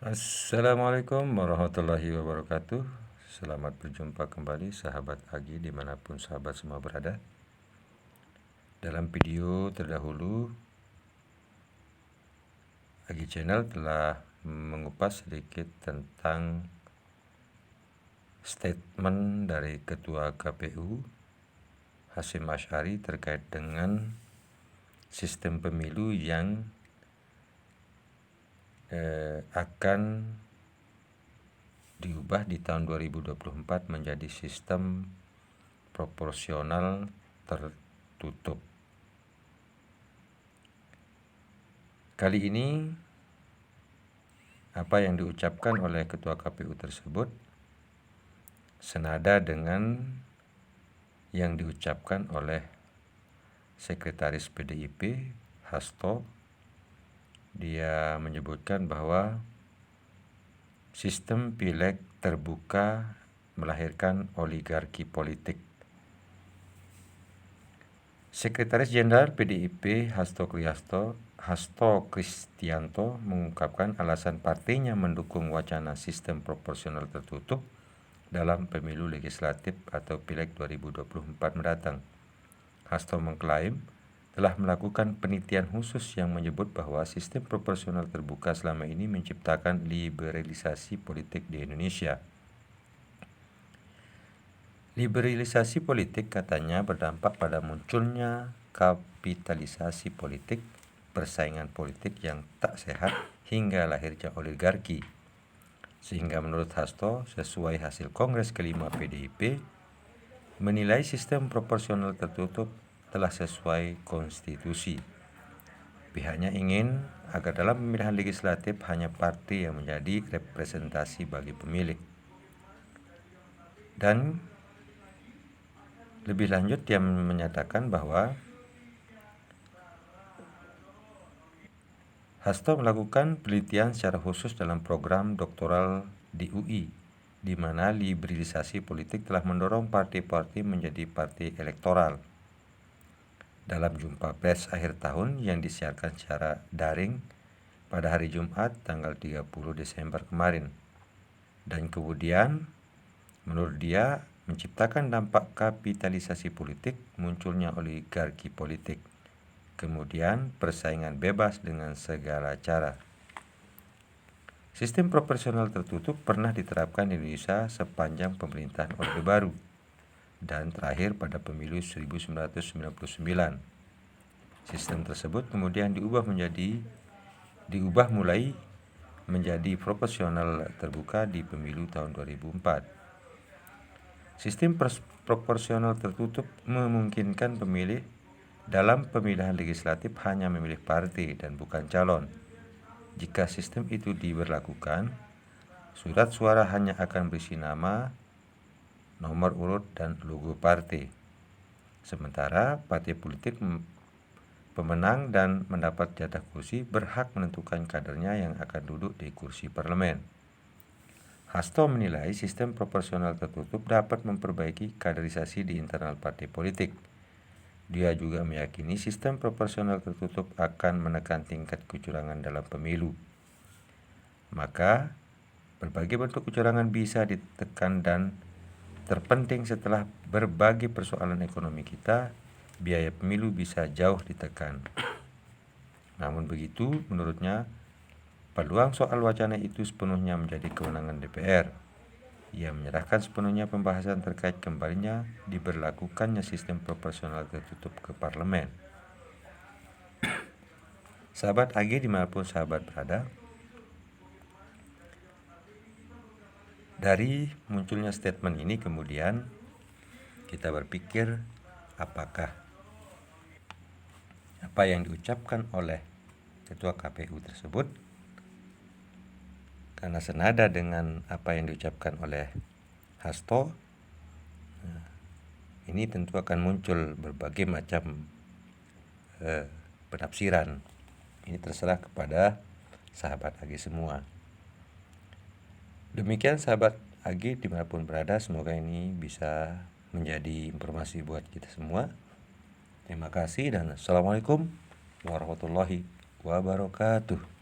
Assalamualaikum warahmatullahi wabarakatuh. Selamat berjumpa kembali sahabat Agi dimanapun sahabat semua berada. Dalam video terdahulu, Agi Channel telah mengupas sedikit tentang statement dari Ketua KPU Hasyim Asy'ari terkait dengan sistem pemilu yang akan diubah di tahun 2024 menjadi sistem proporsional tertutup. Kali ini apa yang diucapkan oleh Ketua KPU tersebut senada dengan yang diucapkan oleh Sekretaris PDIP Hasto. Dia menyebutkan bahwa sistem pileg terbuka melahirkan oligarki politik. Sekretaris Jenderal PDIP Hasto Kristianto mengungkapkan alasan partainya mendukung wacana sistem proporsional tertutup dalam pemilu legislatif atau pileg 2024 mendatang. Hasto mengklaim telah melakukan penelitian khusus yang menyebut bahwa sistem proporsional terbuka selama ini menciptakan liberalisasi politik di Indonesia. Liberalisasi politik katanya berdampak pada munculnya kapitalisasi politik, persaingan politik yang tak sehat hingga lahirnya oligarki. Sehingga menurut Hasto, sesuai hasil Kongres kelima PDIP, menilai sistem proporsional tertutup telah sesuai konstitusi. Pihaknya ingin agar dalam pemilihan legislatif hanya partai yang menjadi representasi bagi pemilih. Dan lebih lanjut dia menyatakan bahwa Hasto melakukan penelitian secara khusus dalam program doktoral di UI, di mana liberalisasi politik telah mendorong partai-partai menjadi partai elektoral. Dalam jumpa pers akhir tahun yang disiarkan secara daring pada hari Jumat tanggal 30 Desember kemarin. Dan kemudian menurut dia menciptakan dampak kapitalisasi politik, munculnya oligarki politik. Kemudian persaingan bebas dengan segala cara. Sistem proporsional tertutup pernah diterapkan di Indonesia sepanjang pemerintahan Orde Baru dan terakhir pada pemilu 1999. Sistem tersebut kemudian diubah mulai menjadi proporsional terbuka di pemilu tahun 2004. Sistem proporsional tertutup memungkinkan pemilih dalam pemilihan legislatif hanya memilih partai dan bukan calon. Jika sistem itu diberlakukan, surat suara hanya akan berisi nama, nomor urut, dan logo partai. Sementara partai politik pemenang dan mendapat jatah kursi berhak menentukan kadernya yang akan duduk di kursi parlemen. Hasto menilai sistem proporsional tertutup dapat memperbaiki kaderisasi di internal partai politik. Dia juga meyakini sistem proporsional tertutup akan menekan tingkat kecurangan dalam pemilu. Maka, berbagai bentuk kecurangan bisa ditekan dan terpenting setelah berbagai persoalan ekonomi kita, biaya pemilu bisa jauh ditekan. Namun begitu, menurutnya, peluang soal wacana itu sepenuhnya menjadi kewenangan DPR. Ia menyerahkan sepenuhnya pembahasan terkait kembalinya diberlakukannya sistem proporsional tertutup ke parlemen. Sahabat AG dimanapun sahabat berada, dari munculnya statement ini kemudian kita berpikir apakah apa yang diucapkan oleh Ketua KPU tersebut karena senada dengan apa yang diucapkan oleh Hasto, ini tentu akan muncul berbagai macam penafsiran. Ini terserah kepada sahabat AG semua. Demikian sahabat AG dimanapun berada, semoga ini bisa menjadi informasi buat kita semua. Terima kasih dan Assalamualaikum warahmatullahi wabarakatuh.